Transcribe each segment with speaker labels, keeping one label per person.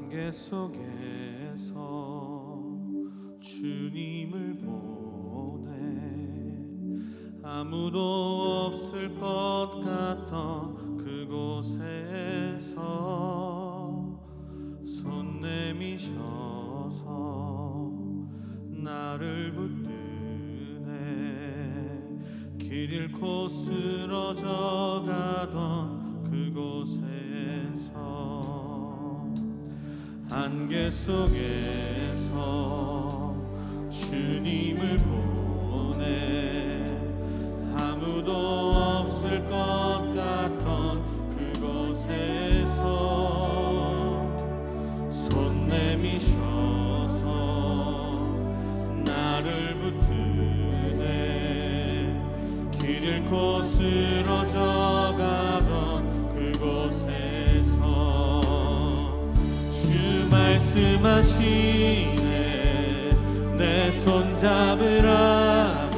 Speaker 1: 안개 속에서 주님을 보내 아무도 없을 것 같던 그곳에서 손 내미셔서 나를 붙드네 길 잃고 쓰러져 가던 그곳에서 안개 속에서 주님을 보내 아무도 없을 것 같던 그곳에서 손 내미셔서 나를 붙드네 길 잃고 쓰러져 가던 그곳에서 말씀하시네 내 손 잡으라고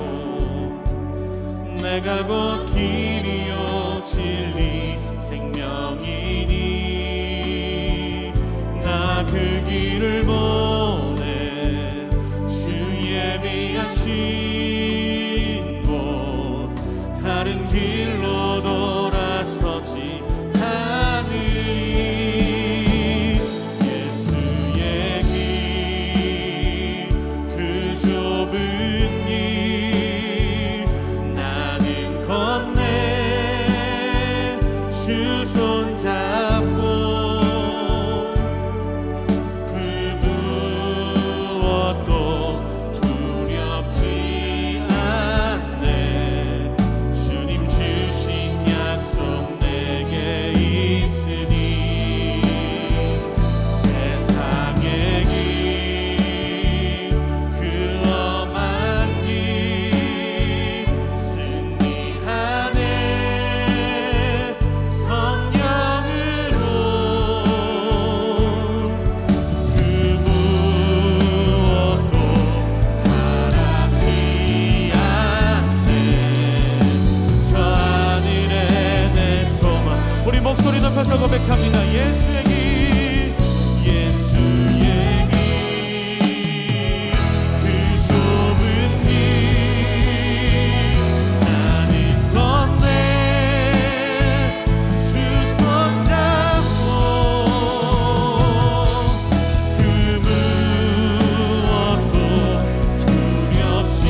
Speaker 1: 내가 곧 길이요 진리 생명이니 나 그 길을 보내 주 예비하신 곳 다른 길로 돌아서지 목소리 높여서 고백합니다. 예수의 길 예수의 길 그 좁은 길 나는 건네 주 손 잡고 그 무엇도 두렵지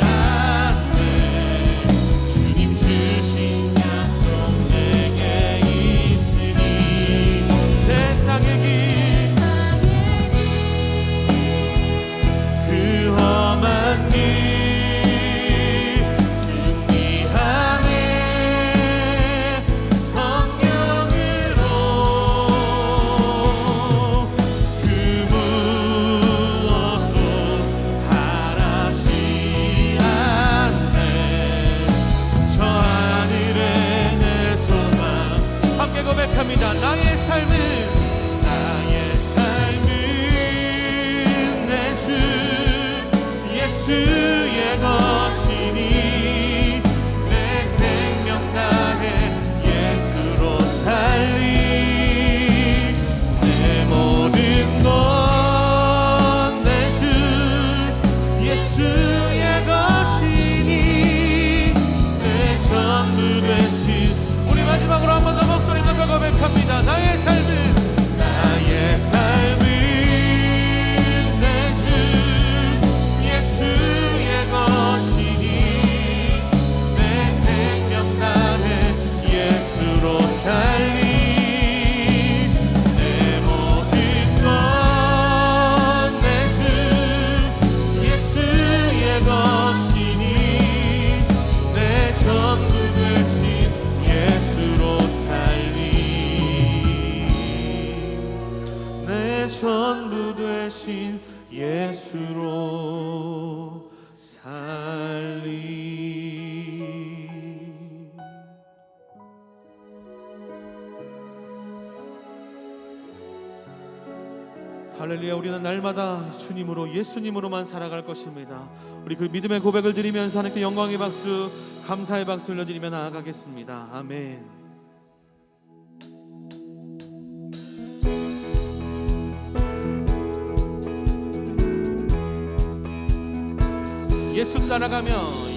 Speaker 1: 않네 주님 주신 약속 내게 세상의 길 그 험한 길 승리하네 성령으로 그 무엇도 바라지 않네 저 하늘에 내 소망 함께 고백합니다. 나의 삶은 내 주 예수의 것이니 내 생명 다해 예수로 살리 내 모든 것 내 주 예수의 것이니 내 전부 되신 우리 마지막으로 한 번 더 목소리 높여 고백합니다. 나의 삶은 내 주 예수의 것이니 내 생명 다해 예수로 살리 내 모든 것 내 주 예수의 것이니 내 전부 되신 예수로 살리 내 전부 되신 예수로 살리 할렐루야. 우리는 날마다 주님으로 예수님으로만 살아갈 것입니다. 우리 그 믿음의 고백을 드리면서 하나님께 영광의 박수 감사의 박수 올려드리며 나아가겠습니다. 아멘. 예수 따라가며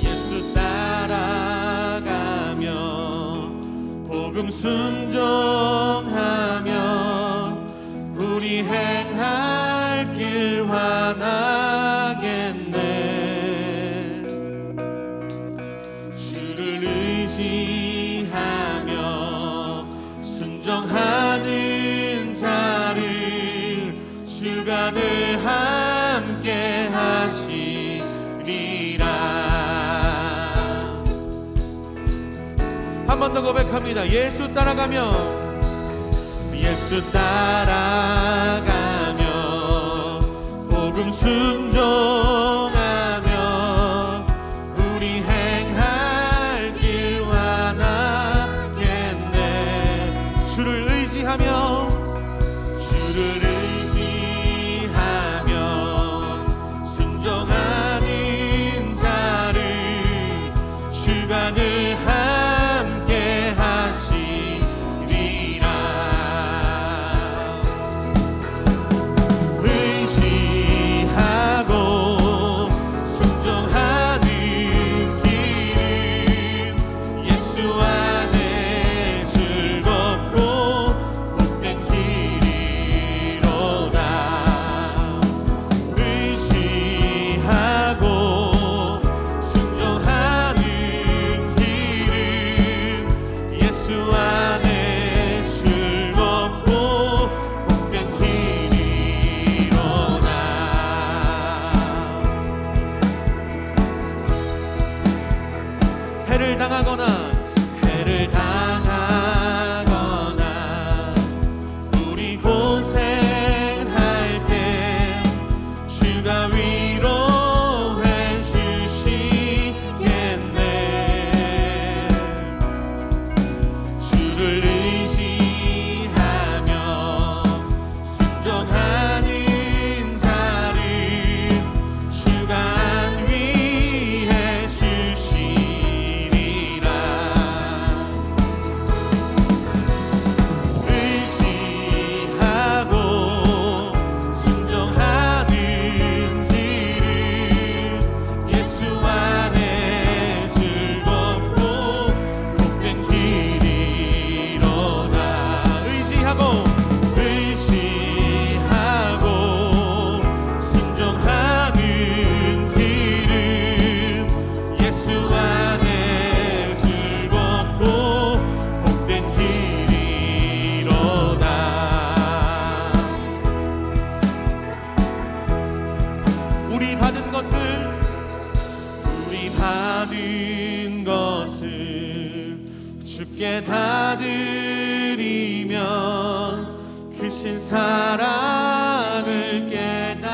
Speaker 1: 예수 따라가며 복음 순종하며 우리 행할 길 환하겠네. 주를 의지하며 순종하는 자를 주가 늘 함께 하시리라. 한 번 더 고백합니다. 예수 따라가며 예수 따라가며 복음 순종하며 우리 행할 길 완하겠네. 주를 의지하며 주를 의지하며 순종하는 자를 주가 늘 함께 하시리라. 의지하고 순종하는 길은 예수 안에 즐겁고 복된 길이로다. 의지하고 순종하는 길은 예수 안에 즐겁고 복된 길이로다. 해를 당하거나 우리 고생할 때 주가 위로해 주시겠네. 주를 의지하며 순종하는 자를 주가 안위해 주시리라. 의지하고 순종하는 길은 예수 안에 즐겁고 복된 길이로다. 의지하고 순종하는 길은 예수 안에 즐겁고 복된 길이로다. 우리 받은 것을 주께 다 드리면 크신 사랑을 깨닫겠네.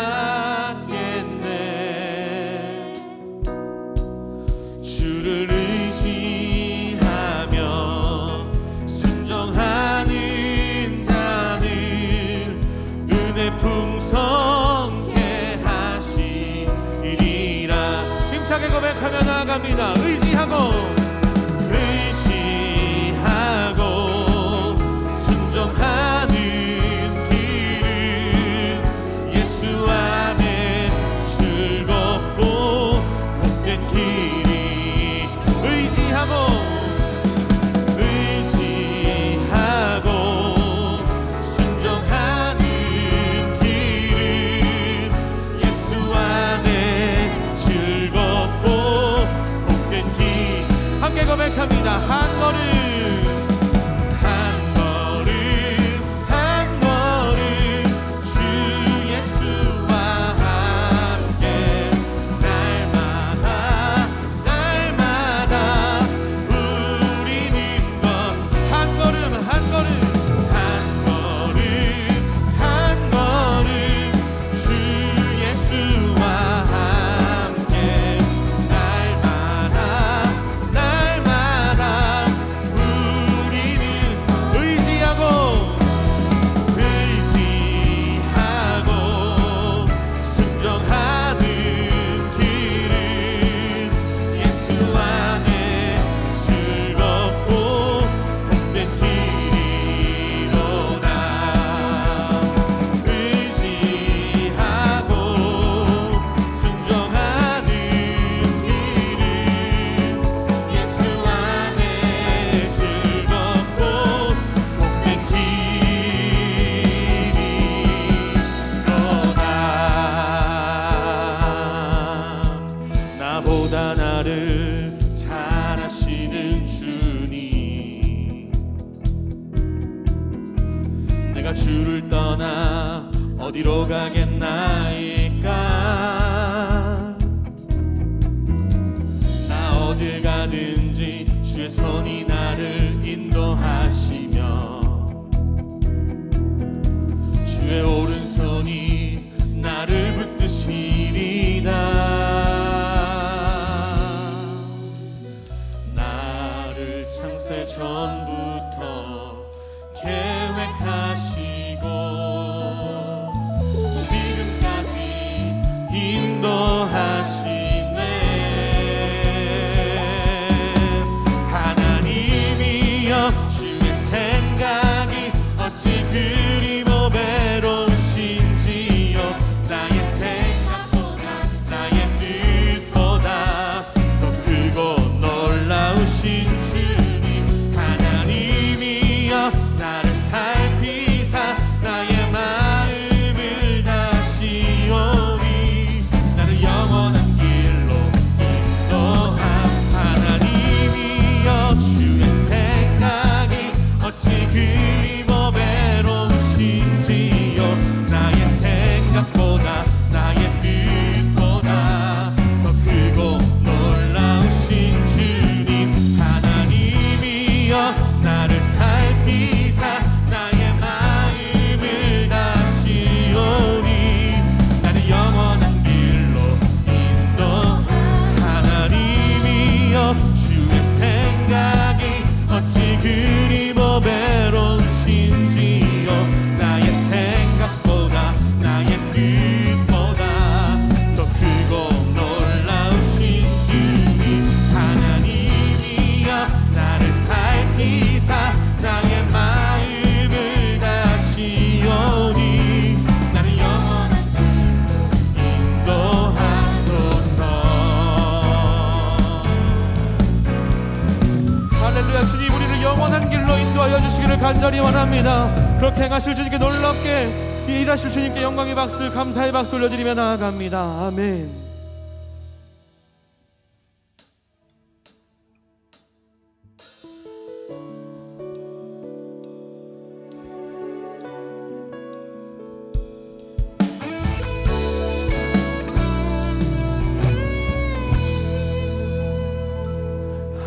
Speaker 1: 주를 의지하며 순종하는 자는 은혜 풍성케 하시리라. 힘차게 고백하며 나아갑니다. 의지하고 순종하는 길은 예수 안에 즐겁고 복된 길이. 의지하고 순종하는 길은 예수 안에 즐겁고 복된 길. 함께 고백합니다. 한 걸음 주 예수와 함께 날마다 우리는 것. 한 걸음 주 예수와 함께 날마다 우리는 어디로 가겠나이까. 나 어딜 가든지 주의 손이 나를 인도하시며 주의 오른손이 나를 붙드시리다. 나를 창세 전부터 계획하시고 지금까지 인도하시네. 하나님이여 주의 생각이 어찌 그리고 배로우신지요. 나의 생각보다 나의 뜻보다 더 크고 놀라우신 주님. 하나님이여 나를 살피사 나의 마음을 다시오니 나를 영원한 길로 인도하. 하나님이여 주의 생각이 어찌 그리고 배로우신지요. 나의 생각보다 나의 뜻보다 더 크고 놀라우신 주님. 하나님이여 나를 살피사 나의 마음을 다시오니 나를 영원한 길로 인도하. 하나님이여 주의 생각이 어찌 그리고 배로우신지요. 나의 생각보다 나의 뜻보다 더 크고 놀라우신 주님. 하나님이여 나를 살피사 나의 마음을 다시오니 나를 영원한 길로 인도하소서. 할렐루야. 주님 우리를 영원한 길로 인도하여 주시기를 간절히 원합니다. 그렇게 행하실 주님께 놀랍게 일하실 주님께 영광의 박수 감사의 박수 올려드리며 나아갑니다. 아멘.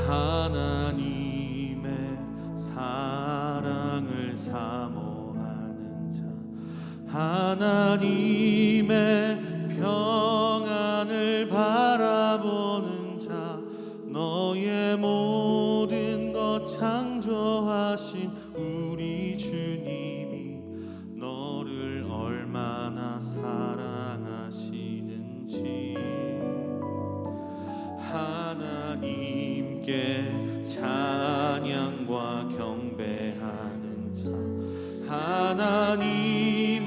Speaker 1: 하나님의 사랑을 사모하는 자, 하나님의 평안을 바라보는 자, 너의 모든 것 창조하신 우리 주님이 너를 얼마나 사랑하시는지 하나님께 찬양과 경배하는 자, 하나님의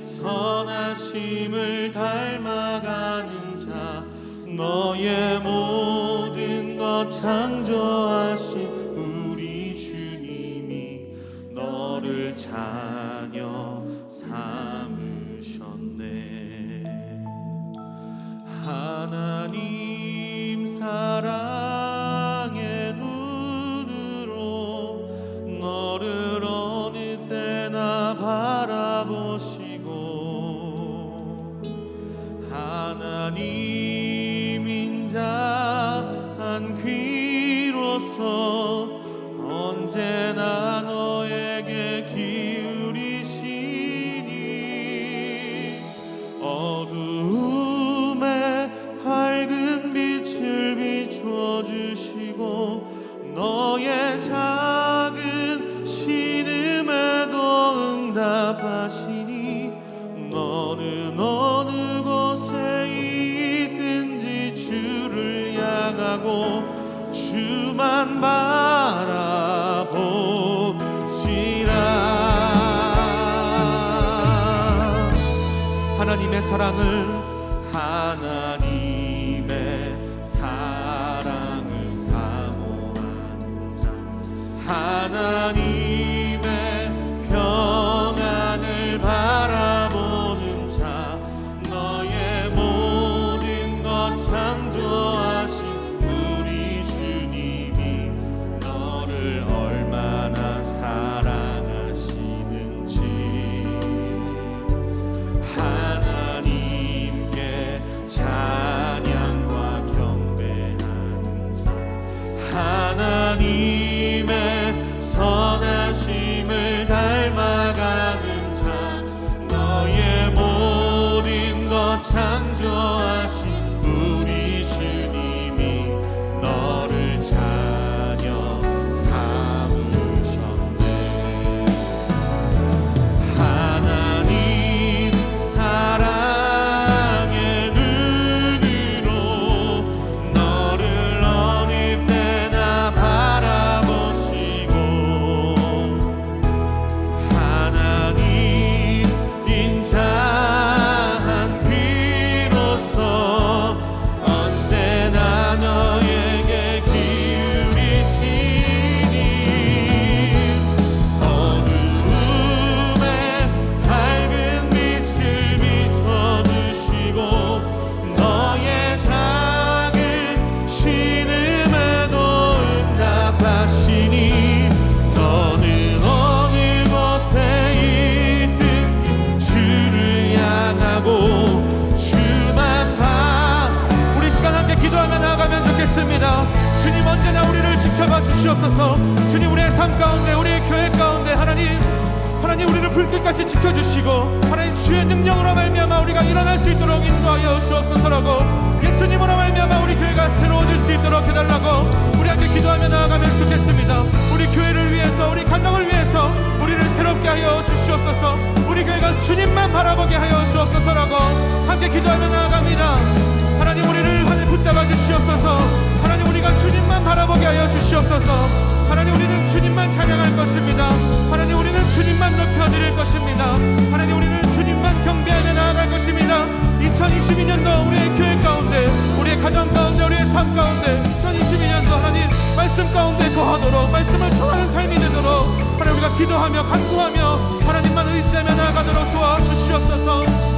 Speaker 1: 선하심을 닮아가는 자, 너의 모든 것 창조하신 우리 주님이 너를 자녀 삼으셨네. 하나님 사랑의 눈으로 너를 어느 때나 바라보시고 하나님 인자한 귀로서 언제나 너에게 기울이시니 어두움에 밝은 빛을 비춰주시고 너의 작은 신음에도 응답하시니 너는 어느 곳에 있든지 주를 향하고 주만 바라보지라. 하나님의 사랑을 사모하는 자, 하나님의 평안을 바라보는 자, 너의 모든 것 창조하신 우리 주님이 너를 얼마나
Speaker 2: '하나님의 사랑을 사모하는 자, 하나님의 평안을 바라보는 자, 너의 모든 것 창조하신 우리 주님이 너를 얼마나 사랑하시는지. '하나님의 사랑을 사모하는 자, 하나님의 평안을 바라보는 자, 너의 모든 것 창조하신 우리 주님이 너를 얼마나 사랑하시는지. '하나님의
Speaker 1: 창조하신 우리 주님이 너를 자녀 삼으셨네. 하나님 사랑의 눈으로 너를 어릴 때나 바라보시고 하나님 인자한 귀로서 언제나 너에게 기울이시니 어두움에 밝은 빛을 비춰주시고 너의 작은 신음에도 응답하시니 너는 어느 곳에 있든지 주를 향하고 주만 봐. 우리 시간 함께 기도하며 나아가면 좋겠습니다. 주님 언제나 우리를 지켜봐 주시옵소서. 주님 우리의 삶 가운데 우리의 교회 가운데 하나님 우리를 불끝같이 지켜주시고 하나님 주의 능력으로 말미암아 우리가 일어날 수 있도록 인도하여 주옵소서라고 예수님으로 말미암아 우리 교회가 새로워질 수 있도록 해달라고 우리 함께 기도하며 나아가면 좋겠습니다. 우리 교회를 위해서 우리 가정을 위해서 우리를 새롭게 하여 주시옵소서. 우리 교회가 주님만 바라보게 하여 주옵소서라고 함께 기도하며 나아갑니다. 하나님 우리를 하늘 붙잡아 주시옵소서. 하나님 우리가 주님만 바라보게 하여 주시옵소서. 하나님 우리는 주님만 찬양할 것입니다. 하나님 우리는 주님만 높여드릴 것입니다. 하나님 우리는 주님만 경배하며 나아갈 것입니다. 2022년도 우리의 교회 가운데 우리의 가정 가운데 우리의 삶 가운데 2022년도 하나님 말씀 가운데 거하도록 말씀을 통하는 삶이 되도록 하나님 우리가 기도하며 간구하며 하나님만 의지하며 나아가도록 도와주시옵소서.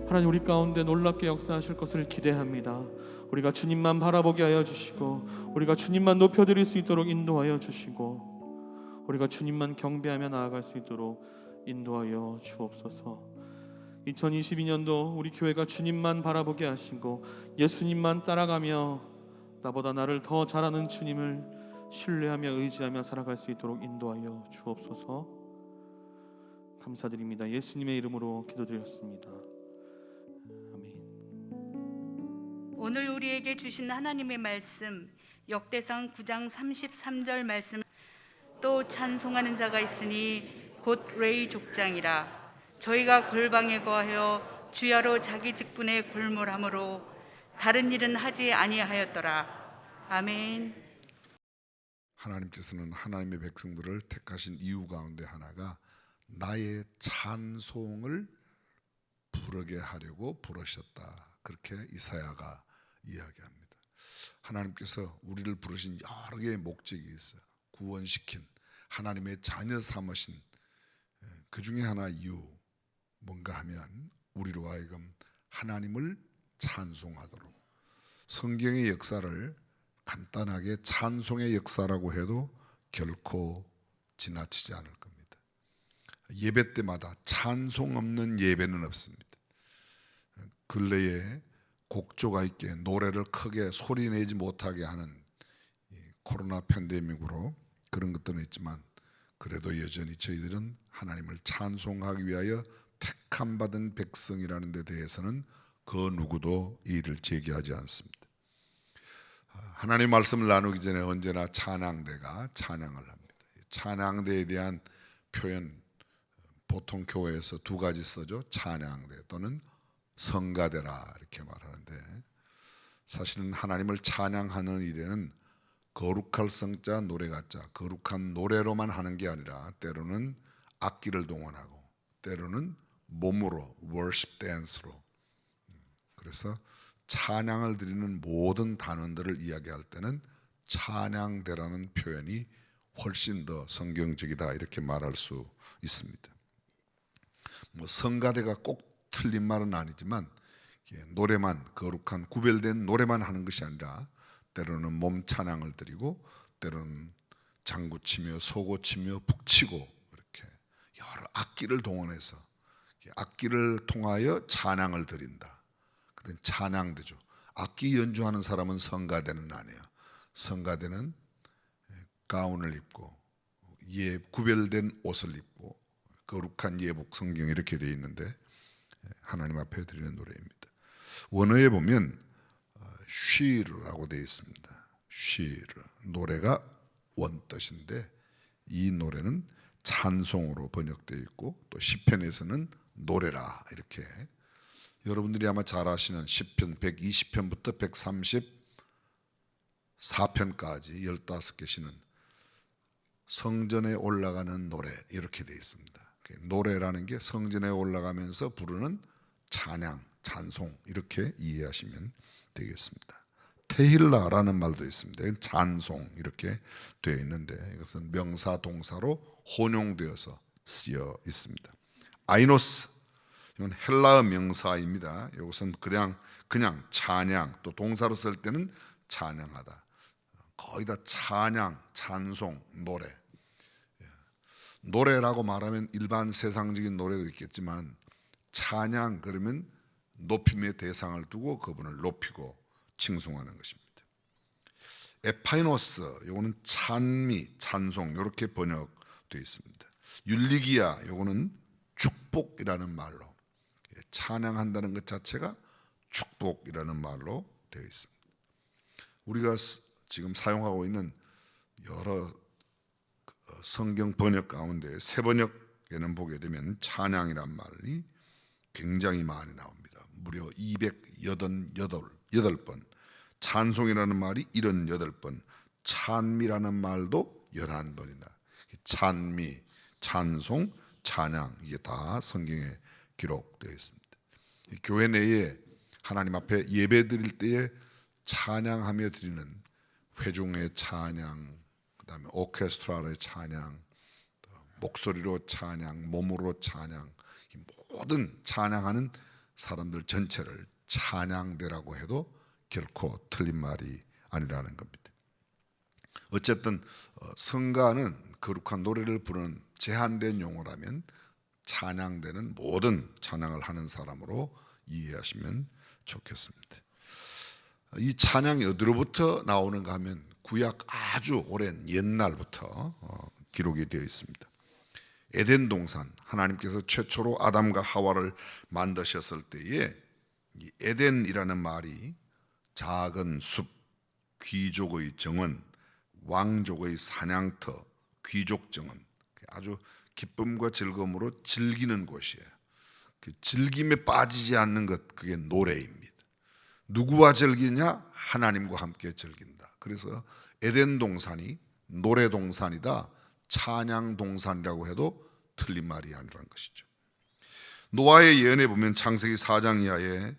Speaker 1: 하나님 우리 가운데 놀랍게 역사하실 것을 기대합니다. 우리가 주님만 바라보게 하여 주시고 우리가 주님만 높여드릴 수 있도록 인도하여 주시고 우리가 주님만 경배하며 나아갈 수 있도록 인도하여 주옵소서. 2022년도 우리 교회가 주님만 바라보게 하시고 예수님만 따라가며 나보다 나를 더 잘하는 주님을 신뢰하며 의지하며 살아갈 수 있도록 인도하여 주옵소서. 감사드립니다. 예수님의 이름으로 기도드렸습니다. 아멘.
Speaker 2: 오늘 우리에게 주신 하나님의 말씀 역대상 9장 33절 말씀 또 찬송하는 자가 있으니 곧 레위 족장이라 저희가 골방에 거하여 주야로 자기 직분에 골몰함으로 다른 일은 하지 아니하였더라. 아멘.
Speaker 3: 하나님께서는 하나님의 백성들을 택하신 이유 가운데 하나가 나의 찬송을 부르게 하려고 부르셨다. 그렇게 이사야가 이야기합니다. 하나님께서 우리를 부르신 여러 개의 목적이 있어요. 구원시킨 하나님의 자녀 삼으신 그 중에 하나 이유 뭔가 하면 우리로 하여금 하나님을 찬송하도록 성경의 역사를 간단하게 찬송의 역사라고 해도 결코 지나치지 않을 겁니다. 예배 때마다 찬송 없는 예배는 없습니다. 근래에 곡조가 있게 노래를 크게 소리내지 못하게 하는 코로나 팬데믹으로 그런 것들은 있지만 그래도 여전히 저희들은 하나님을 찬송하기 위하여 택함받은 백성이라는 데 대해서는 그 누구도 이의를 제기하지 않습니다. 하나님 말씀을 나누기 전에 언제나 찬양대가 찬양을 합니다. 찬양대에 대한 표현 보통 교회에서 두 가지 써죠. 찬양대 또는 성가대라 이렇게 말하는데 사실은 하나님을 찬양하는 일에는 거룩할 성자 노래가자 거룩한 노래로만 하는 게 아니라 때로는 악기를 동원하고 때로는 몸으로 worship dance로 그래서 찬양을 드리는 모든 단원들을 이야기할 때는 찬양대라는 표현이 훨씬 더 성경적이다 이렇게 말할 수 있습니다. 뭐 성가대가 꼭 틀린 말은 아니지만 노래만 거룩한 구별된 노래만 하는 것이 아니라 때로는 몸 찬양을 드리고 때로는 장구치며 소고치며 북치고 이렇게 여러 악기를 동원해서 악기를 통하여 찬양을 드린다. 그런 찬양대죠. 악기 연주하는 사람은 성가대는 아니에요. 성가대는 가운을 입고 구별된 옷을 입고 거룩한 예복 성경 이렇게 되어 있는데 하나님 앞에 드리는 노래입니다. 원어에 보면 쉬르라고 되어 있습니다. 쉬르, 노래가 원뜻인데 이 노래는 찬송으로 번역되어 있고 또 시편에서는 노래라 이렇게, 여러분들이 아마 잘 아시는 시편 120편부터 134편까지 15개시는 성전에 올라가는 노래 이렇게 되어 있습니다. 노래라는 게 성전에 올라가면서 부르는 찬양, 찬송 이렇게 이해하시면 되겠습니다. 테힐라라는 말도 있습니다. 찬송 이렇게 되어 있는데 이것은 명사 동사로 혼용되어서 쓰여 있습니다. 아이노스, 이건 헬라어 명사입니다. 이것은 그냥 찬양, 또 동사로 쓸 때는 찬양하다. 거의 다 찬양, 찬송, 노래. 노래라고 말하면 일반 세상적인 노래도 있겠지만 찬양 그러면 높임의 대상을 두고 그분을 높이고 칭송하는 것입니다. 에파이노스, 이거는 찬미, 찬송 이렇게 번역되어 있습니다. 율리기아, 이거는 축복이라는 말로, 찬양한다는 것 자체가 축복이라는 말로 되어 있습니다. 우리가 지금 사용하고 있는 여러 성경 번역 가운데 새 번역에는 보게 되면 찬양이란 말이 굉장히 많이 나옵니다. 무려 288번, 찬송이라는 말이 78번, 찬미라는 말도 11번이나 찬미, 찬송, 찬양 이게 다 성경에 기록되어 있습니다. 교회 내에 하나님 앞에 예배 드릴 때에 찬양하며 드리는 회중의 찬양, 그다음에 오케스트라의 찬양, 목소리로 찬양, 몸으로 찬양, 모든 찬양하는 사람들 전체를 찬양대라고 해도 결코 틀린 말이 아니라는 겁니다. 어쨌든 성가는 거룩한 노래를 부르는 제한된 용어라면 찬양대는 모든 찬양을 하는 사람으로 이해하시면 좋겠습니다. 이 찬양이 어디로부터 나오는가 하면 구약 아주 오랜 옛날부터 기록이 되어 있습니다. 에덴 동산, 하나님께서 최초로 아담과 하와를 만드셨을 때에 이 에덴이라는 말이 작은 숲, 귀족의 정원, 왕족의 사냥터, 귀족 정원, 아주 기쁨과 즐거움으로 즐기는 곳이에요. 그 즐김에 빠지지 않는 것, 그게 노래입니다. 누구와 즐기냐? 하나님과 함께 즐긴다. 그래서 에덴 동산이 노래 동산이다, 찬양 동산이라고 해도 틀린 말이 아니라는 것이죠. 노아의 예언에 보면 창세기 4장 이하에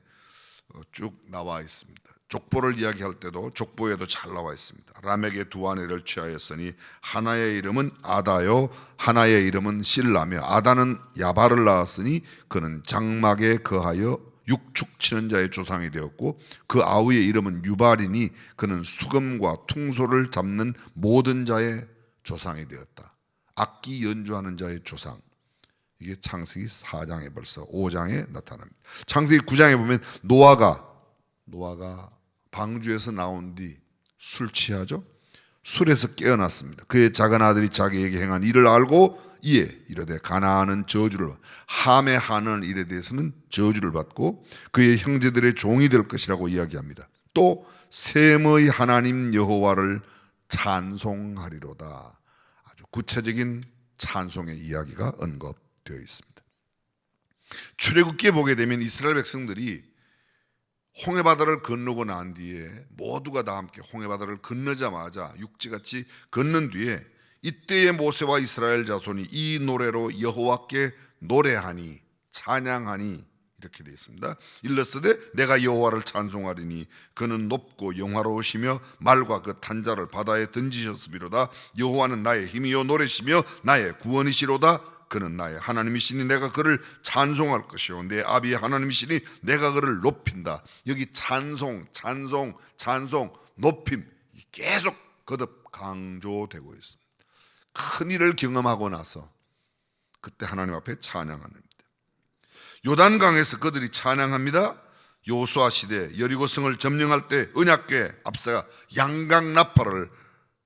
Speaker 3: 쭉 나와 있습니다. 족보를 이야기할 때도 족보에도 잘 나와 있습니다. 라멕의 두 아내를 취하였으니 하나의 이름은 아다요 하나의 이름은 실라며, 아다는 야발을 낳았으니 그는 장막에 거하여 육축 치는 자의 조상이 되었고, 그 아우의 이름은 유발이니 그는 수금과 퉁소를 잡는 모든 자의 조상이 되었다. 악기 연주하는 자의 조상. 이게 창세기 4장에 벌써 5장에 나타납니다. 창세기 9장에 보면 노아가 방주에서 나온 뒤 술 취하죠. 술에서 깨어났습니다. 그의 작은 아들이 자기에게 행한 일을 알고 이에 이르되 가나안은 저주를, 함의 하는 일에 대해서는 저주를 받고 그의 형제들의 종이 될 것이라고 이야기합니다. 또 셈의 하나님 여호와를 찬송하리로다. 아주 구체적인 찬송의 이야기가 언급되어 있습니다. 출애굽기에 보게 되면 이스라엘 백성들이 홍해바다를 건너고 난 뒤에 모두가 다 함께 홍해바다를 건너자마자 육지같이 건넌 뒤에 이때의 모세와 이스라엘 자손이 이 노래로 여호와께 노래하니 찬양하니 이렇게 되어 있습니다. 일러스되 내가 여호와를 찬송하리니 그는 높고 영화로우시며 말과 그 탄자를 바다에 던지셨으미로다. 여호와는 나의 힘이요 노래시며 나의 구원이시로다. 그는 나의 하나님이시니 내가 그를 찬송할 것이요 내 아비의 하나님이시니 내가 그를 높인다. 여기 찬송, 높임 계속 거듭 강조되고 있습니다. 큰 일을 경험하고 나서 그때 하나님 앞에 찬양합니다. 요단강에서 그들이 찬양합니다. 요수아 시대 여리고성을 점령할 때 언약궤 앞세가 양강 나팔을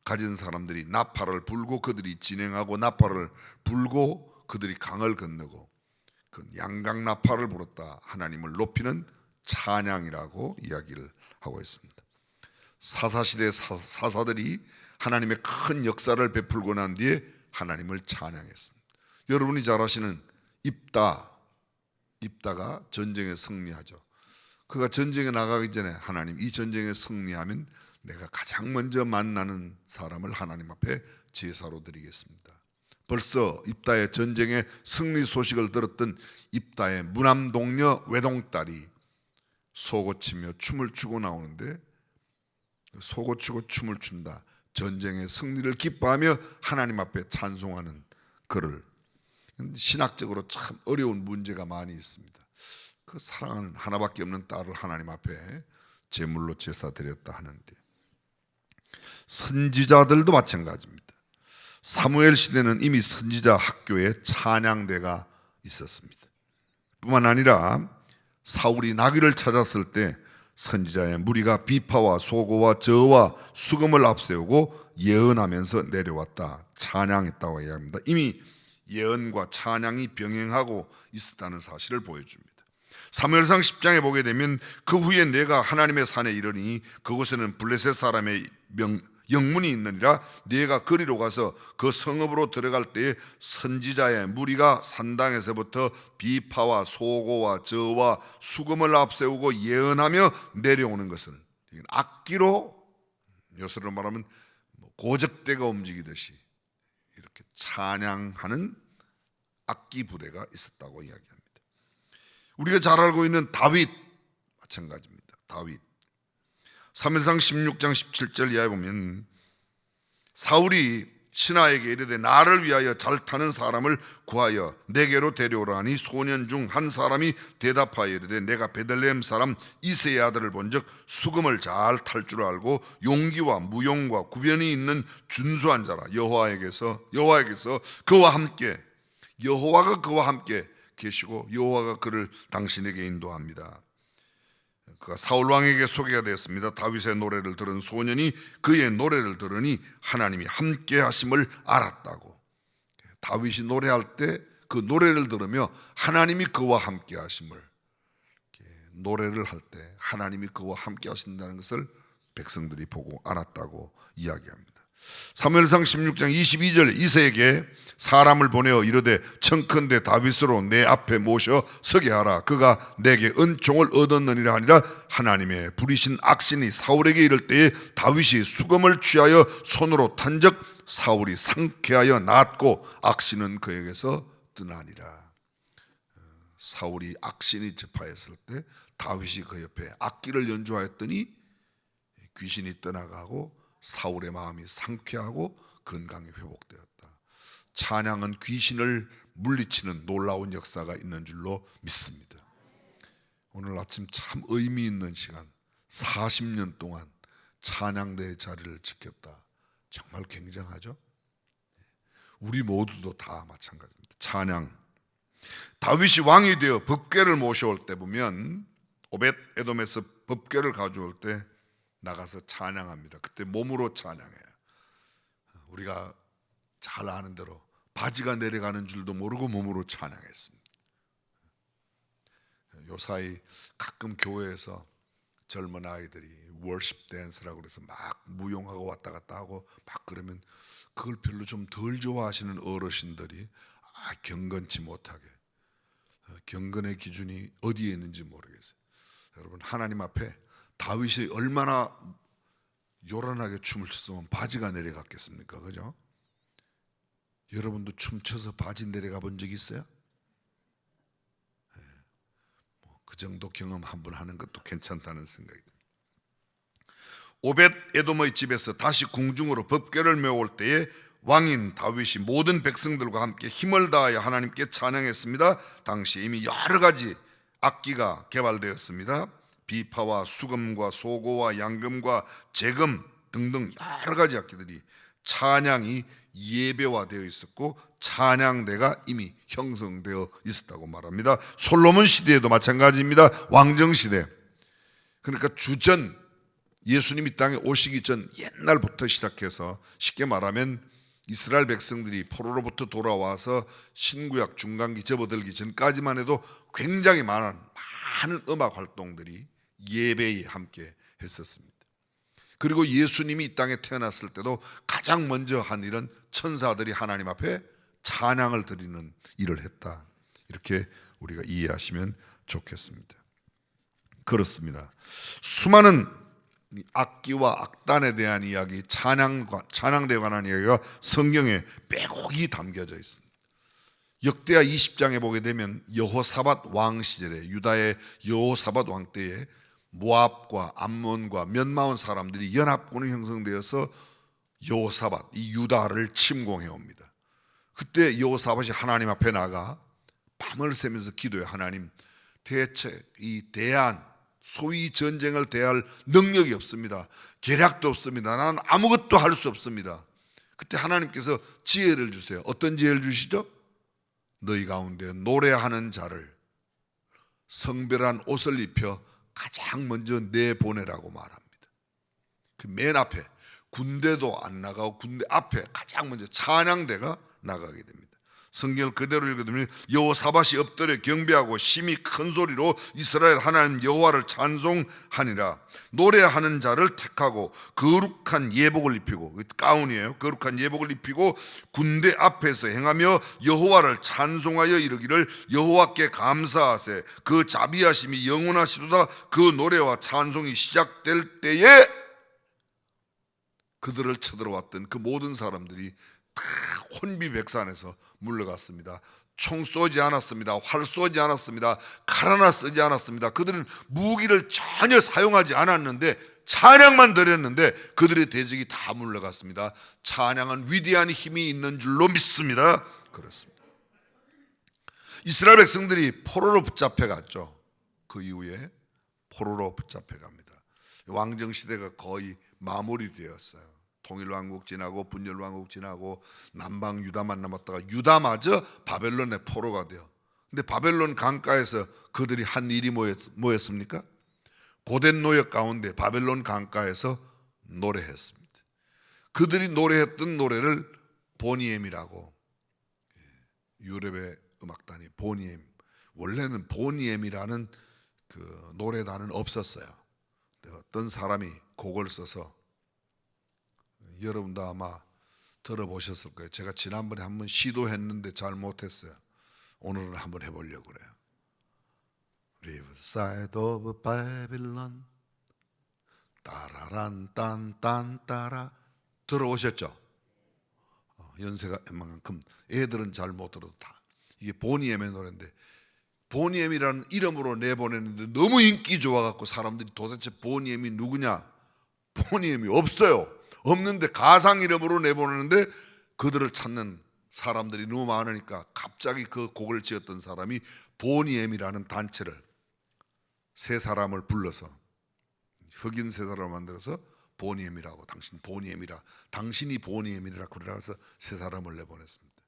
Speaker 3: 가진 사람들이 나팔을 불고 그들이 진행하고 나팔을 불고 그들이 강을 건너고 그 양강 나팔을 불었다. 하나님을 높이는 찬양이라고 이야기를 하고 있습니다. 사사시대 사사들이 하나님의 큰 역사를 베풀고 난 뒤에 하나님을 찬양했습니다. 여러분이 잘 아시는 입다가 전쟁에 승리하죠. 그가 전쟁에 나가기 전에 하나님, 이 전쟁에 승리하면 내가 가장 먼저 만나는 사람을 하나님 앞에 제사로 드리겠습니다. 벌써 입다의 전쟁의 승리 소식을 들었던 입다의 무남동녀 외동딸이 소고치며 춤을 추고 나오는데, 소고치고 춤을 춘다, 전쟁의 승리를 기뻐하며 하나님 앞에 찬송하는 그를, 신학적으로 참 어려운 문제가 많이 있습니다. 그 사랑하는 하나밖에 없는 딸을 하나님 앞에 제물로 제사 드렸다 하는데, 선지자들도 마찬가지입니다. 사무엘 시대는 이미 선지자 학교에 찬양대가 있었습니다. 뿐만 아니라 사울이 나귀를 찾았을 때 선지자의 무리가 비파와 소고와 저와 수금을 앞세우고 예언하면서 내려왔다, 찬양했다고 이야기합니다. 이미 예언과 찬양이 병행하고 있었다는 사실을 보여줍니다. 사무엘상 10장에 보게 되면 그 후에 내가 하나님의 산에 이르니 그곳에는 블레셋 사람의 영문이 있느니라. 네가 거리로 가서 그 성읍으로 들어갈 때에 선지자의 무리가 산당에서부터 비파와 소고와 저와 수금을 앞세우고 예언하며 내려오는 것은, 악기로, 요새로 말하면 고적대가 움직이듯이 이렇게 찬양하는 악기 부대가 있었다고 이야기합니다. 우리가 잘 알고 있는 다윗 마찬가지입니다. 다윗 사무엘상 16장 17절 이하에 보면 사울이 신하에게 이르되 나를 위하여 잘 타는 사람을 구하여 내게로 데려오라 하니 소년 중 한 사람이 대답하여 이르되 내가 베들레헴 사람 이새의 아들을 본즉 수금을 잘 탈 줄 알고 용기와 무용과 구변이 있는 준수한 자라. 여호와가 그와 함께 계시고 여호와가 그를 당신에게 인도합니다. 그가 사울 왕에게 소개가 되었습니다. 다윗의 노래를 들은 소년이 그의 노래를 들으니 하나님이 함께 하심을 알았다고. 다윗이 노래할 때 그 노래를 들으며 하나님이 그와 함께 하심을, 노래를 할 때 하나님이 그와 함께 하신다는 것을 백성들이 보고 알았다고 이야기합니다. 사무엘상 16장 22절 이새에게 사람을 보내어 이르되 청컨대 다윗으로 내 앞에 모셔 서게 하라. 그가 내게 은총을 얻었느니라 하니라. 하나님의 부리신 악신이 사울에게 이를 때에 다윗이 수금을 취하여 손으로 탄적 사울이 상쾌하여 낫고 악신은 그에게서 떠나니라. 사울이 악신이 접하였을 때 다윗이 그 옆에 악기를 연주하였더니 귀신이 떠나가고 사울의 마음이 상쾌하고 건강이 회복되었다. 찬양은 귀신을 물리치는 놀라운 역사가 있는 줄로 믿습니다. 오늘 아침 참 의미 있는 시간, 40년 동안 찬양대의 자리를 지켰다. 정말 굉장하죠? 우리 모두도 다 마찬가지입니다. 찬양. 다윗이 왕이 되어 법궤를 모셔올 때 보면 오벳 에돔에서 법궤를 가져올 때 나가서 찬양합니다. 그때 몸으로 찬양해요. 우리가 잘 아는 대로 바지가 내려가는 줄도 모르고 몸으로 찬양했습니다. 요사이 가끔 교회에서 젊은 아이들이 월십 댄스라고 그래서 막 무용하고 왔다 갔다 하고 막 그러면 그걸 별로 좀 덜 좋아하시는 어르신들이 경건치 못하게, 경건의 기준이 어디에 있는지 모르겠어요. 여러분, 하나님 앞에 다윗이 얼마나 요란하게 춤을 췄으면 바지가 내려갔겠습니까? 그죠? 여러분도 춤춰서 바지 내려가 본 적 있어요? 그 정도 경험 한번 하는 것도 괜찮다는 생각이 듭니다. 오벳 에돔의 집에서 다시 궁중으로 법궤를 메올 때에 왕인 다윗이 모든 백성들과 함께 힘을 다하여 하나님께 찬양했습니다. 당시 이미 여러 가지 악기가 개발되었습니다. 비파와 수금과 소고와 양금과 재금 등등 여러 가지 악기들이, 찬양이 예배화되어 있었고 찬양대가 이미 형성되어 있었다고 말합니다. 솔로몬 시대에도 마찬가지입니다. 왕정 시대, 그러니까 주전 예수님이 땅에 오시기 전 옛날부터 시작해서 쉽게 말하면 이스라엘 백성들이 포로로부터 돌아와서 신구약 중간기 접어들기 전까지만 해도 굉장히 많은 음악 활동들이 예배에 함께 했었습니다. 그리고 예수님이 이 땅에 태어났을 때도 가장 먼저 한 일은 천사들이 하나님 앞에 찬양을 드리는 일을 했다. 이렇게 우리가 이해하시면 좋겠습니다. 그렇습니다. 수많은 악기와 악단에 대한 이야기, 찬양대에 관한 이야기가 성경에 빼곡히 담겨져 있습니다. 역대하 20장에 보게 되면 여호사밧 왕 시절에, 유다의 여호사밧 왕 때에 모압과 암몬과 몇 마흔 사람들이 연합군이 형성되어서 여호사밧, 이 유다를 침공해 옵니다. 그때 여호사밧이 하나님 앞에 나가 밤을 새면서 기도해. 하나님, 대체 이 대안, 소위 전쟁을 대할 능력이 없습니다. 계략도 없습니다. 나는 아무것도 할 수 없습니다. 그때 하나님께서 지혜를 주세요. 어떤 지혜를 주시죠? 너희 가운데 노래하는 자를 성별한 옷을 입혀 가장 먼저 내보내라고 말합니다. 그 맨 앞에, 군대도 안 나가고 군대 앞에 가장 먼저 찬양대가 나가게 됩니다. 성경을 그대로 읽으면 여호사밧이 엎드려 경배하고 심히 큰 소리로 이스라엘 하나님 여호와를 찬송하니라. 노래하는 자를 택하고 거룩한 예복을 입히고, 가운이에요. 거룩한 예복을 입히고 군대 앞에서 행하며 여호와를 찬송하여 이르기를 여호와께 감사하세. 그 자비하심이 영원하시도다. 그 노래와 찬송이 시작될 때에 그들을 쳐들어왔던 그 모든 사람들이 다 혼비백산해서 물러갔습니다. 총 쏘지 않았습니다. 활 쏘지 않았습니다. 칼 하나 쓰지 않았습니다. 그들은 무기를 전혀 사용하지 않았는데 찬양만 드렸는데 그들의 대적이 다 물러갔습니다. 찬양은 위대한 힘이 있는 줄로 믿습니다. 그렇습니다. 이스라엘 백성들이 포로로 붙잡혀 갔죠. 그 이후에 포로로 붙잡혀 갑니다. 왕정 시대가 거의 마무리되었어요. 통일왕국 지나고 분열왕국 지나고 남방 유다만 남았다가 유다마저 바벨론의 포로가 돼요. 근데 바벨론 강가에서 그들이 한 일이 뭐였습니까? 고된 노역 가운데 바벨론 강가에서 노래했습니다. 그들이 노래했던 노래를 보니엠이라고, 유럽의 음악단이 보니엠, 원래는 보니엠이라는 그 노래단은 없었어요. 어떤 사람이 곡을 써서, 여러분도 아마 들어보셨을 거예요. 제가 지난번에 한번 시도했는데 잘 못했어요. 오늘은 한번 해보려고 그래요. Riverside of Babylon 따라란 딴딴 따라. 들어오셨죠? 연세가 웬만큼 애들은 잘 못 들어도 다. 이게 보니엠의 노래인데, 보니엠이라는 이름으로 내보냈는데 너무 인기 좋아갖고 사람들이 도대체 보니엠이 누구냐? 보니엠이 없어요. 없는데 가상 이름으로 내보내는데 그들을 찾는 사람들이 너무 많으니까 갑자기 그 곡을 지었던 사람이 보니엠이라는 단체를, 세 사람을 불러서, 흑인 세 사람을 만들어서 보니엠이라고, 당신 보니엠이라, 당신이 보니엠이라 그래서 세 사람을 내보냈습니다.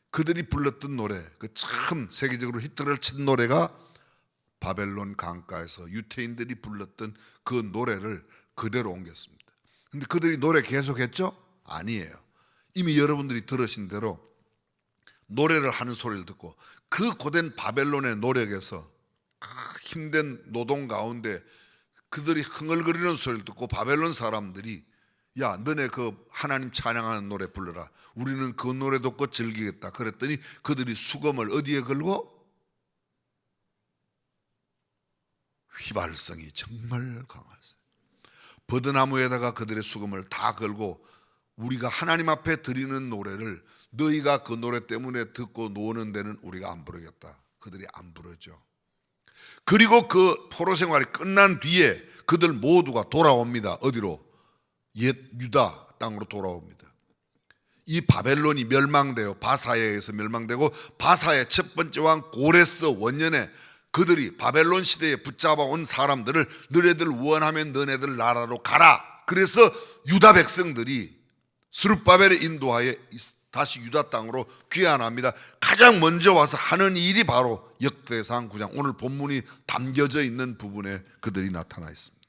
Speaker 3: 그들이 불렀던 노래, 그 참 세계적으로 히트를 친 노래가 바벨론 강가에서 유태인들이 불렀던 그 노래를 그대로 옮겼습니다. 근데 그들이 노래 계속했죠? 아니에요. 이미 여러분들이 들으신 대로 노래를 하는 소리를 듣고 그 고된 바벨론의 노력에서 힘든 노동 가운데 그들이 흥얼거리는 소리를 듣고 바벨론 사람들이, 야, 너네 그 하나님 찬양하는 노래 불러라. 우리는 그 노래 듣고 즐기겠다. 그랬더니 그들이 수금을 어디에 걸고? 휘발성이 정말 강하세요. 버드나무에다가 그들의 수금을 다 걸고, 우리가 하나님 앞에 드리는 노래를 너희가 그 노래 때문에 듣고 노는 데는 우리가 안 부르겠다. 그들이 안 부르죠. 그리고 그 포로 생활이 끝난 뒤에 그들 모두가 돌아옵니다. 어디로? 옛 유다 땅으로 돌아옵니다. 이 바벨론이 멸망되어 바사에 의해서 멸망되고, 바사의 첫 번째 왕 고레스 원년에 그들이 바벨론 시대에 붙잡아온 사람들을 너네들 원하면 너네들 나라로 가라. 그래서 유다 백성들이 스룹바벨의 인도하에 다시 유다 땅으로 귀환합니다. 가장 먼저 와서 하는 일이 바로 역대상 9장, 오늘 본문이 담겨져 있는 부분에 그들이 나타나 있습니다.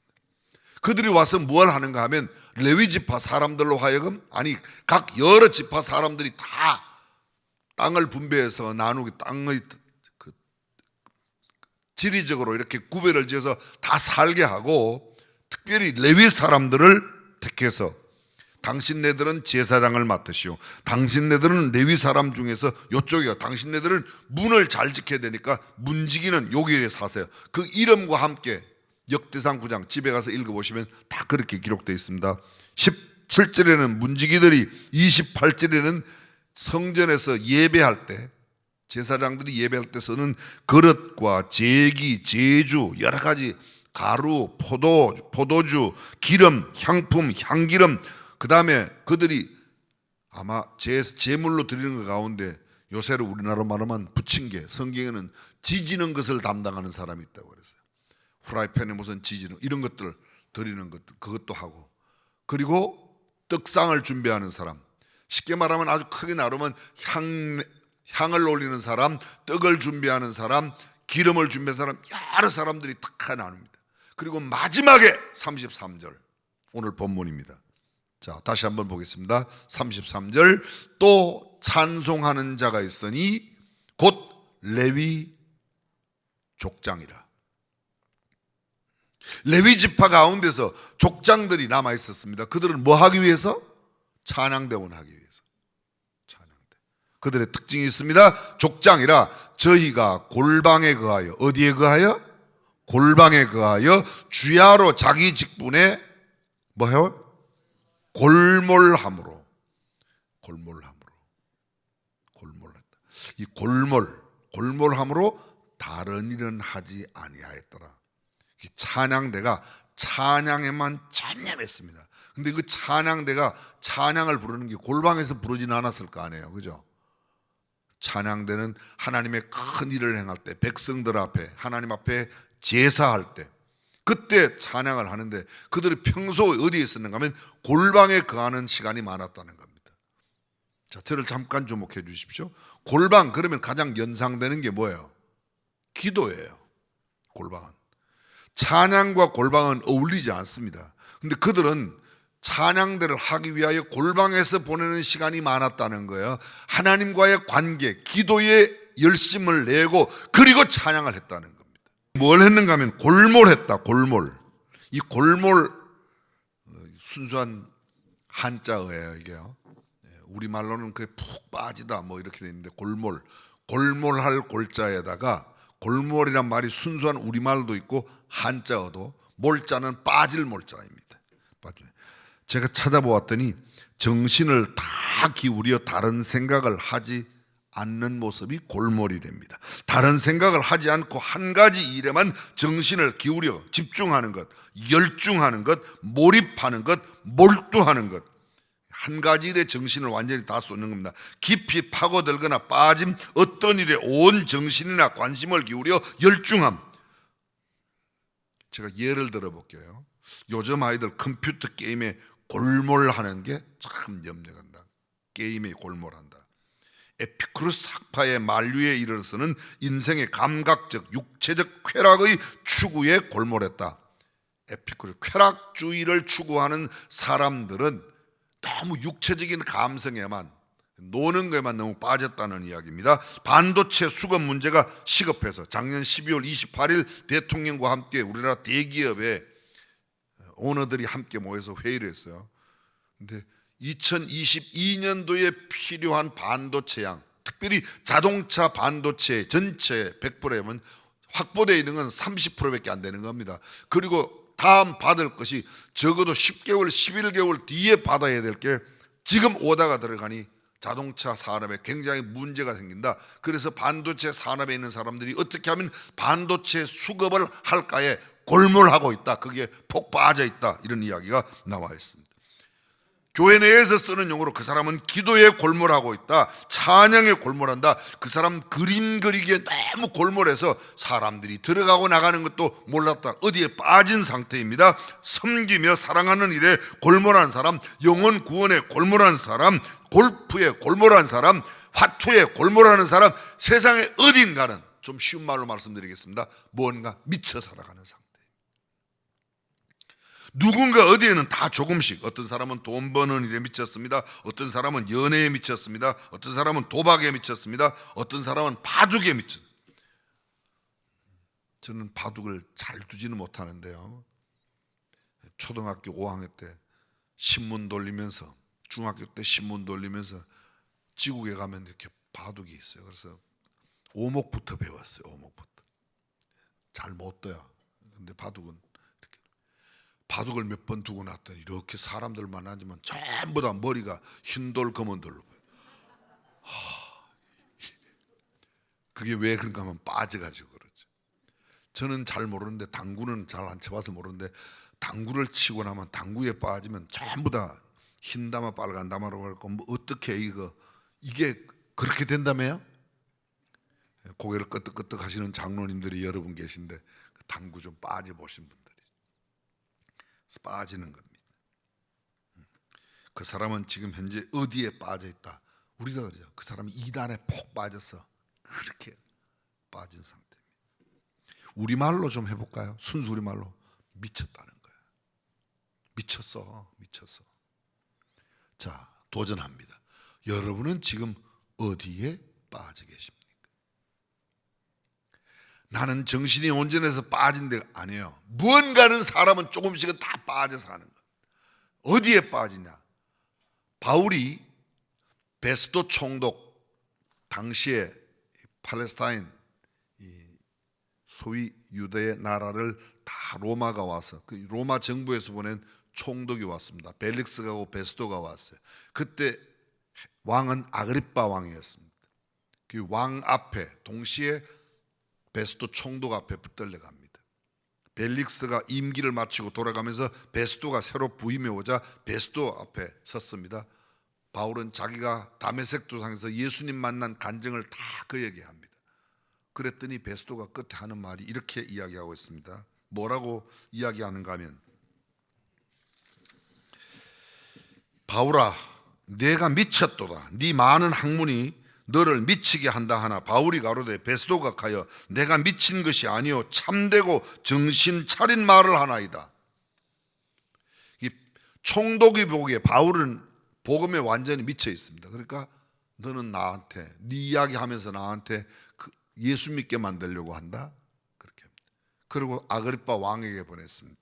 Speaker 3: 그들이 와서 뭘 하는가 하면 레위 지파 사람들로 하여금, 아니 각 여러 지파 사람들이 다 땅을 분배해서 나누기, 땅의 그 지리적으로 이렇게 구별을 지어서 다 살게 하고, 특별히 레위 사람들을 택해서 당신네들은 제사장을 맡으시오, 당신네들은 레위 사람 중에서 요쪽이요, 당신네들은 문을 잘 지켜야 되니까 문지기는 여기에 사세요. 그 이름과 함께 역대상 9장 집에 가서 읽어보시면 다 그렇게 기록되어 있습니다. 17절에는 문지기들이, 28절에는 성전에서 예배할 때, 제사장들이 예배할 때 쓰는 그릇과 제기, 제주, 여러 가지 가루, 포도주, 기름, 향품, 향기름, 그 다음에 그들이 아마 제물로 드리는 것 가운데 요새로 우리나라로 말하면 부침개, 성경에는 지지는 것을 담당하는 사람이 있다고 그랬어요. 프라이팬에 무슨 지지는 이런 것들 드리는 것, 그것도 하고, 그리고 떡상을 준비하는 사람, 쉽게 말하면 아주 크게 나누면 향을 올리는 사람, 떡을 준비하는 사람, 기름을 준비하는 사람, 여러 사람들이 탁 나눕니다. 그리고 마지막에 33절, 오늘 본문입니다. 자, 다시 한번 보겠습니다. 33절, 또 찬송하는 자가 있으니 곧 레위 족장이라. 레위 지파 가운데서 족장들이 남아 있었습니다. 그들은 뭐 하기 위해서? 찬양대원 하기 위해서. 찬양대. 그들의 특징이 있습니다. 족장이라 저희가 골방에 거하여, 어디에 거하여? 골방에 거하여 주야로 자기 직분에 뭐해요? 골몰함으로. 이 골몰함으로 다른 일은 하지 아니하였더라. 이 찬양대가 찬양에만 전념했습니다. 근데 그 찬양대가 찬양을 부르는 게 골방에서 부르지는 않았을 거 아니에요, 그죠? 찬양대는 하나님의 큰 일을 행할 때, 백성들 앞에, 하나님 앞에 제사할 때, 그때 찬양을 하는데, 그들이 평소에 어디에 있었는가 하면 골방에 거하는 시간이 많았다는 겁니다. 자, 저를 잠깐 주목해 주십시오. 골방, 그러면 가장 연상되는 게 뭐예요? 기도예요. 골방은. 찬양과 골방은 어울리지 않습니다. 근데 그들은 찬양대를 하기 위하여 골방에서 보내는 시간이 많았다는 거예요. 하나님과의 관계, 기도에 열심을 내고, 그리고 찬양을 했다는 겁니다. 뭘 했는가 하면 골몰했다. 골몰. 이 골몰, 순수한 한자어예요, 이게요. 우리말로는 그게 푹 빠지다 뭐 이렇게 돼 있는데, 골몰할 골자에다가, 골몰이란 말이 순수한 우리말도 있고 한자어도, 몰자는 빠질 몰자입니다. 제가 찾아보았더니 정신을 다 기울여 다른 생각을 하지 않는 모습이 골몰이랍니다. 다른 생각을 하지 않고 한 가지 일에만 정신을 기울여 집중하는 것, 열중하는 것, 몰입하는 것, 몰두하는 것, 한 가지 일에 정신을 완전히 다 쏟는 겁니다. 깊이 파고들거나 빠짐, 어떤 일에 온 정신이나 관심을 기울여 열중함. 제가 예를 들어 볼게요. 요즘 아이들 컴퓨터 게임에 골몰하는 게 참 염려간다. 게임에 골몰한다. 에피쿠로스 학파의 만류에 이르러서는 인생의 감각적, 육체적 쾌락의 추구에 골몰했다. 에피쿠로스, 쾌락주의를 추구하는 사람들은 너무 육체적인 감성에만, 노는 것에만 너무 빠졌다는 이야기입니다. 반도체 수급 문제가 시급해서 작년 12월 28일 대통령과 함께 우리나라 대기업의 오너들이 함께 모여서 회의를 했어요. 근데 2022년도에 필요한 반도체양, 특별히 자동차 반도체 전체 100%면 확보되어 있는 건 30%밖에 안 되는 겁니다. 그리고 다음 받을 것이 적어도 10개월, 11개월 뒤에 받아야 될 게 지금 오다가 들어가니 자동차 산업에 굉장히 문제가 생긴다. 그래서 반도체 산업에 있는 사람들이 어떻게 하면 반도체 수급을 할까에 골몰하고 있다. 그게 폭 빠져 있다. 이런 이야기가 나와 있습니다. 교회 내에서 쓰는 용어로 그 사람은 기도에 골몰하고 있다. 찬양에 골몰한다. 그 사람 그림 그리기에 너무 골몰해서 사람들이 들어가고 나가는 것도 몰랐다. 어디에 빠진 상태입니다. 섬기며 사랑하는 일에 골몰한 사람, 영혼 구원에 골몰한 사람, 골프에 골몰한 사람, 화투에 골몰하는 사람, 세상에 어딘가는, 좀 쉬운 말로 말씀드리겠습니다, 뭔가 미쳐 살아가는 상태. 누군가 어디에는 다 조금씩, 어떤 사람은 돈 버는 일에 미쳤습니다. 어떤 사람은 연애에 미쳤습니다. 어떤 사람은 도박에 미쳤습니다. 어떤 사람은 바둑에 미쳤습니다. 저는 바둑을 잘 두지는 못하는데요, 초등학교 5학년 때 신문 돌리면서, 중학교 때 신문 돌리면서 지국에 가면 이렇게 바둑이 있어요. 그래서 오목부터 배웠어요. 오목부터. 잘 못 둬요. 근데 바둑은 이렇게, 바둑을 몇 번 두고 났더니 이렇게 사람들 만나지만 전부 다 머리가 흰 돌 검은 돌로 보여요. 그게 왜 그런가 하면 빠져가지고 그렇죠. 저는 잘 모르는데, 당구는 잘 안 쳐봐서 모르는데, 당구를 치고 나면 당구에 빠지면 전부 다 흰 다마 빨간 다마로 갈고, 뭐 어떻게 이게 그렇게 된다며요? 고개를 끄덕끄덕 하시는 장로님들이 여러 분 계신데, 당구 좀 빠져보신 분들이 빠지는 겁니다. 그 사람은 지금 현재 어디에 빠져 있다? 우리가 그러죠. 그 사람이 이단에 폭 빠져서 그렇게 빠진 상태입니다. 우리말로 좀 해볼까요? 순수 우리말로 미쳤다는 거예요. 미쳤어. 자, 도전합니다. 여러분은 지금 어디에 빠져 계십니까? 나는 정신이 온전해서 빠진 데가 아니에요. 무언가는 사람은 조금씩은 다 빠져 사는 거예요. 어디에 빠지냐? 바울이 베스도 총독, 당시에 팔레스타인, 소위 유대의 나라를 다 로마가 와서, 그 로마 정부에서 보낸 총독이 왔습니다. 벨릭스가 오고 베스도가 왔어요. 그때 왕은 아그리빠 왕이었습니다. 그 왕 앞에 동시에 베스도 총독 앞에 붙들려 갑니다. 벨릭스가 임기를 마치고 돌아가면서 베스도가 새로 부임해 오자 베스도 앞에 섰습니다. 바울은 자기가 다메섹 도상에서 예수님 만난 간증을 다 그에게 합니다. 그랬더니 베스도가 끝에 하는 말이 이렇게 이야기하고 있습니다. 뭐라고 이야기하는가 하면, 바울아, 내가 미쳤도다. 네 많은 학문이 너를 미치게 한다 하나 바울이 가로되 베스도가 가여 내가 미친 것이 아니요 참되고 정신 차린 말을 하나이다. 이 총독이 보기에 바울은 복음에 완전히 미쳐 있습니다. 그러니까 너는 나한테, 네 이야기하면서 나한테 예수 믿게 만들려고 한다, 그렇게 합니다. 그리고 아그리빠 왕에게 보냈습니다.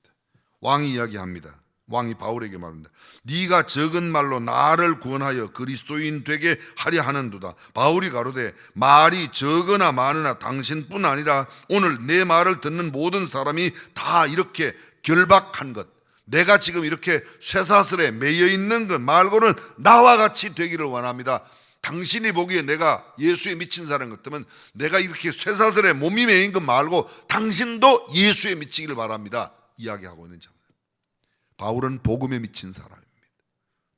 Speaker 3: 왕이 이야기합니다. 왕이 바울에게 말합니다. 네가 적은 말로 나를 구원하여 그리스도인 되게 하려 하는도다. 바울이 가로되 말이 적으나 많으나 당신뿐 아니라 오늘 내 말을 듣는 모든 사람이 다 이렇게 결박한 것, 내가 지금 이렇게 쇠사슬에 매여 있는 것 말고는 나와 같이 되기를 원합니다. 당신이 보기에 내가 예수에 미친 사람 같으면 내가 이렇게 쇠사슬에 몸이 매인 것 말고 당신도 예수에 미치기를 바랍니다. 이야기하고 있는 장. 바울은 복음에 미친 사람입니다.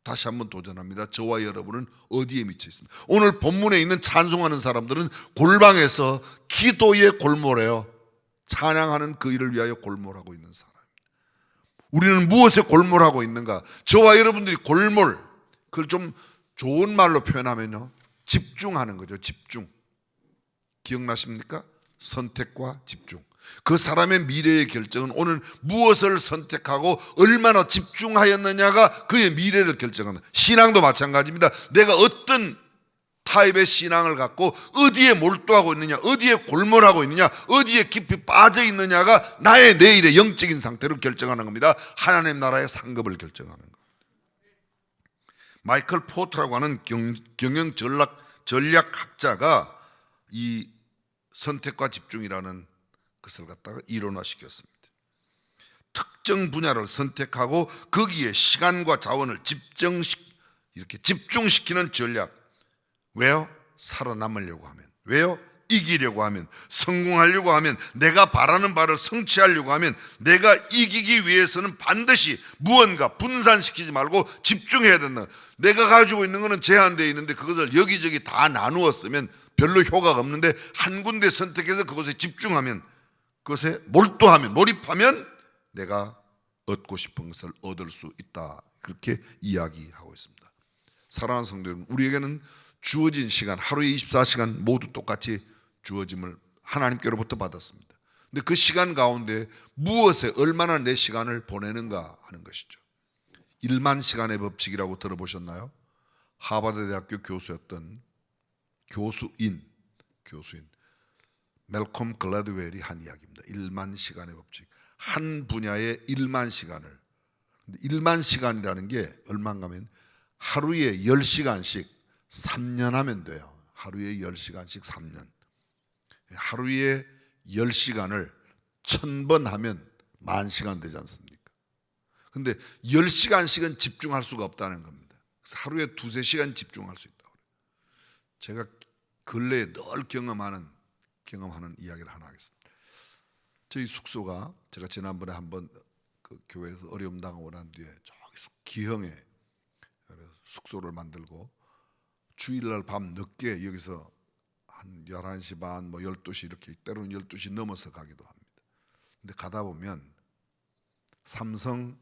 Speaker 3: 다시 한번 도전합니다. 저와 여러분은 어디에 미쳐 있습니까? 오늘 본문에 있는 찬송하는 사람들은 골방에서 기도의 골몰해요. 찬양하는 그 일을 위하여 골몰하고 있는 사람입니다. 우리는 무엇에 골몰하고 있는가? 저와 여러분들이 골몰, 그걸 좀 좋은 말로 표현하면요, 집중하는 거죠. 집중. 기억나십니까? 선택과 집중. 그 사람의 미래의 결정은 오늘 무엇을 선택하고 얼마나 집중하였느냐가 그의 미래를 결정합니다. 신앙도 마찬가지입니다. 내가 어떤 타입의 신앙을 갖고 어디에 몰두하고 있느냐, 어디에 골몰하고 있느냐, 어디에 깊이 빠져 있느냐가 나의 내일의 영적인 상태를 결정하는 겁니다. 하나님 나라의 상급을 결정하는 겁니다. 마이클 포트라고 하는 경영 전략학자가 이 선택과 집중이라는 것을 갖다가 이론화시켰습니다. 특정 분야를 선택하고 거기에 시간과 자원을 이렇게 집중시키는 전략. 왜요? 살아남으려고 하면. 왜요? 이기려고 하면, 성공하려고 하면, 내가 바라는 바를 성취하려고 하면, 내가 이기기 위해서는 반드시 무언가 분산시키지 말고 집중해야 된다. 내가 가지고 있는 것은 제한되어 있는데 그것을 여기저기 다 나누었으면 별로 효과가 없는데 한 군데 선택해서 그것에 집중하면, 그것에 몰두하면, 몰입하면 내가 얻고 싶은 것을 얻을 수 있다. 그렇게 이야기하고 있습니다. 사랑하는 성도 여러분, 우리에게는 주어진 시간, 하루에 24시간 모두 똑같이 주어짐을 하나님께로부터 받았습니다. 근데 그 시간 가운데 무엇에 얼마나 내 시간을 보내는가 하는 것이죠. 1만 시간의 법칙이라고 들어보셨나요? 하버드 대학교 교수였던 교수인 멜콤 글래드웰이 한 이야기입니다. 1만 시간의 법칙. 한 분야의 1만 시간을. 근데 1만 시간이라는 게 얼마인가 하면 하루에 10시간씩 3년 하면 돼요. 하루에 10시간씩 3년. 하루에 10시간을 1000번 하면 10,000시간 되지 않습니까? 근데 10시간씩은 집중할 수가 없다는 겁니다. 그래서 하루에 2-3시간 집중할 수 있다고 그래요. 제가 근래에 늘 경험하는 이야기를 하나 하겠습니다. 저희 숙소가 제가 지난번에 한번 그 교회에서 어려움 당하고 난 뒤에 저기 기흥에 숙소를 만들고 주일날 밤 늦게 여기서 한 11시 반, 12시 이렇게 때로는 12시 넘어서 가기도 합니다. 근데 가다 보면 삼성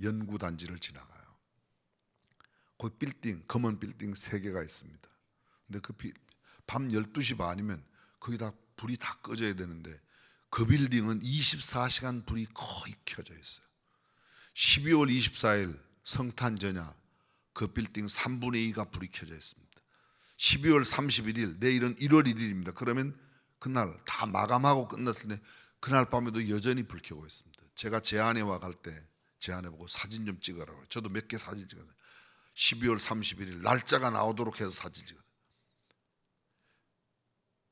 Speaker 3: 연구단지를 지나가요. 그 빌딩, 검은 빌딩 3개가 있습니다. 근데 그 밤 12시 반이면 거기 다 불이 다 꺼져야 되는데 그 빌딩은 24시간 불이 거의 켜져 있어요. 12월 24일 성탄 전야 그 빌딩 3분의 2가 불이 켜져 있습니다. 12월 31일 내일은 1월 1일입니다. 그러면 그날 다 마감하고 끝났을 때 그날 밤에도 여전히 불 켜고 있습니다. 제가 제 아내와 갈 때 제 아내 보고 사진 좀 찍으라고. 저도 몇 개 사진 찍어요. 12월 31일 날짜가 나오도록 해서 사진 찍어요.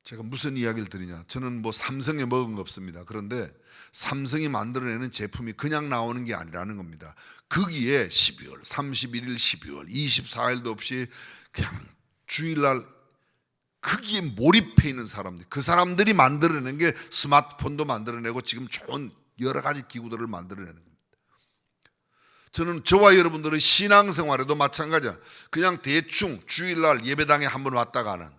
Speaker 3: 제가 무슨 이야기를 드리냐, 저는 뭐 삼성에 먹은 거 없습니다. 그런데 삼성이 만들어내는 제품이 그냥 나오는 게 아니라는 겁니다. 거기에 12월 31일, 12월 24일도 없이 그냥 주일날 거기에 몰입해 있는 사람들, 그 사람들이 만들어낸 게 스마트폰도 만들어내고 지금 좋은 여러 가지 기구들을 만들어내는 겁니다. 저는 저와 여러분들의 신앙생활에도 마찬가지야. 그냥 대충 주일날 예배당에 한번 왔다 가는,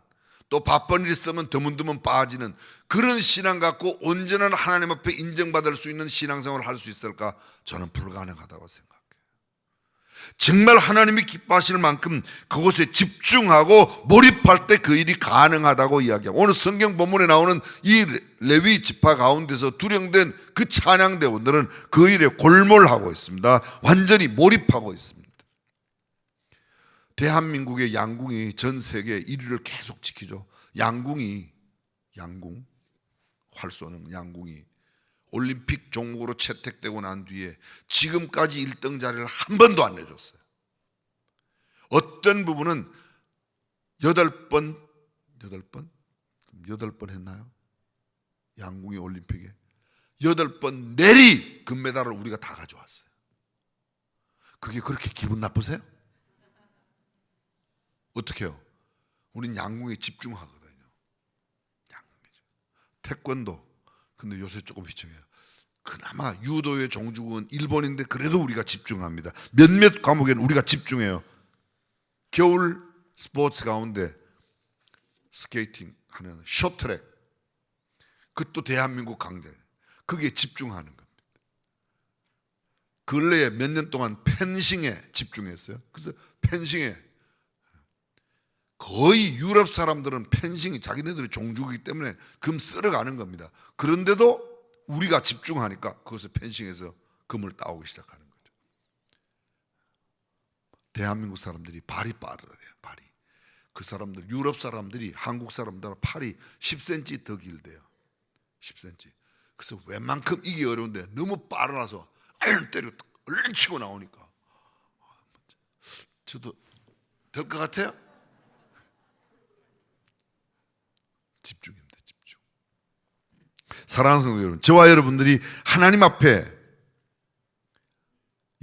Speaker 3: 또 바쁜 일 있으면 드문드문 빠지는 그런 신앙 갖고 온전한 하나님 앞에 인정받을 수 있는 신앙생활을 할 수 있을까? 저는 불가능하다고 생각해요. 정말 하나님이 기뻐하실 만큼 그것에 집중하고 몰입할 때 그 일이 가능하다고 이야기하고, 오늘 성경 본문에 나오는 이 레위 지파 가운데서 두령된 그 찬양대원들은 그 일에 골몰하고 있습니다. 완전히 몰입하고 있습니다. 대한민국의 양궁이 전 세계 1위를 계속 지키죠. 양궁, 활 쏘는 양궁이 올림픽 종목으로 채택되고 난 뒤에 지금까지 1등 자리를 한 번도 안 내줬어요. 어떤 부분은 8번 했나요? 양궁이 올림픽에 8번 내리 금메달을 우리가 다 가져왔어요. 그게 그렇게 기분 나쁘세요? 어떻게 해요? 우린 양궁에 집중하거든요. 태권도, 근데 요새 조금 휘청해요. 그나마 유도의 종주국은 일본인데 그래도 우리가 집중합니다. 몇몇 과목에는 우리가 집중해요. 겨울 스포츠 가운데 스케이팅 하는 쇼트트랙, 그것도 대한민국 강대, 그게 집중하는 겁니다. 근래에 몇 년 동안 펜싱에 집중했어요. 그래서 펜싱에 거의 유럽 사람들은 펜싱이 자기네들의 종주이기 때문에 금 쓸어가는 겁니다. 그런데도 우리가 집중하니까 그것을 펜싱에서 금을 따오기 시작하는 거죠. 대한민국 사람들이 발이 빠르대요. 발이. 그 사람들, 유럽 사람들이 한국 사람들보다 팔이 10cm 더 길대요. 10cm. 그래서 웬만큼 이기 어려운데 너무 빨라서 때려 얼른 치고 나오니까 저도 될 것 같아요? 집중입니다. 집중. 사랑하는 성도 여러분, 저와 여러분들이 하나님 앞에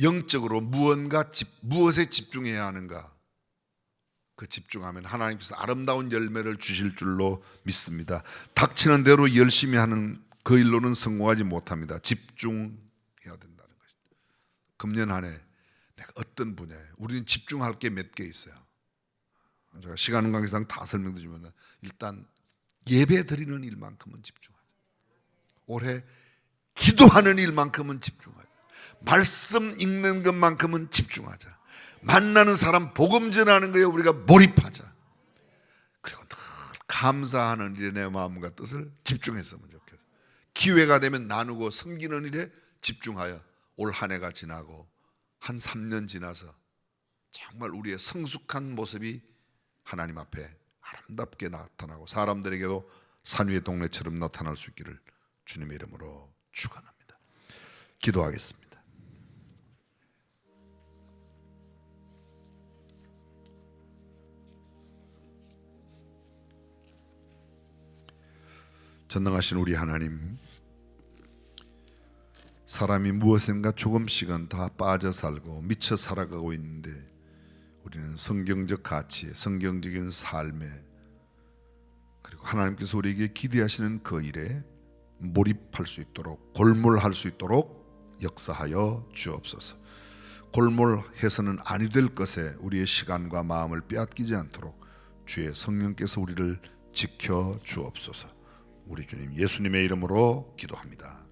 Speaker 3: 영적으로 무엇에 집중해야 하는가, 그 집중하면 하나님께서 아름다운 열매를 주실 줄로 믿습니다. 닥치는 대로 열심히 하는 그 일로는 성공하지 못합니다. 집중해야 된다는 것입니다. 금년 한 해 내가 어떤 분야에, 우리는 집중할 게 몇 개 있어요. 제가 시간 관계상 다 설명드리면, 일단 예배 드리는 일만큼은 집중하자. 올해 기도하는 일만큼은 집중하자. 말씀 읽는 것만큼은 집중하자. 만나는 사람 복음 전하는 거에 우리가 몰입하자. 그리고 늘 감사하는 일에 내 마음과 뜻을 집중했으면 좋겠어요. 기회가 되면 나누고 섬기는 일에 집중하여 올 한 해가 지나고 한 3년 지나서 정말 우리의 성숙한 모습이 하나님 앞에 아름답게 나타나고 사람들에게도 산 위의 동네처럼 나타날 수 있기를 주님의 이름으로 축원합니다. 기도하겠습니다. 전능하신 우리 하나님, 사람이 무엇인가 조금씩은 다 빠져 살고 미쳐 살아가고 있는데 우리는 성경적 가치에, 성경적인 삶에, 그리고 하나님께서 우리에게 기대하시는 그 일에 몰입할 수 있도록, 골몰할 수 있도록 역사하여 주옵소서. 골몰해서는 아니 될 것에 우리의 시간과 마음을 빼앗기지 않도록 주의 성령께서 우리를 지켜 주옵소서. 우리 주님 예수님의 이름으로 기도합니다.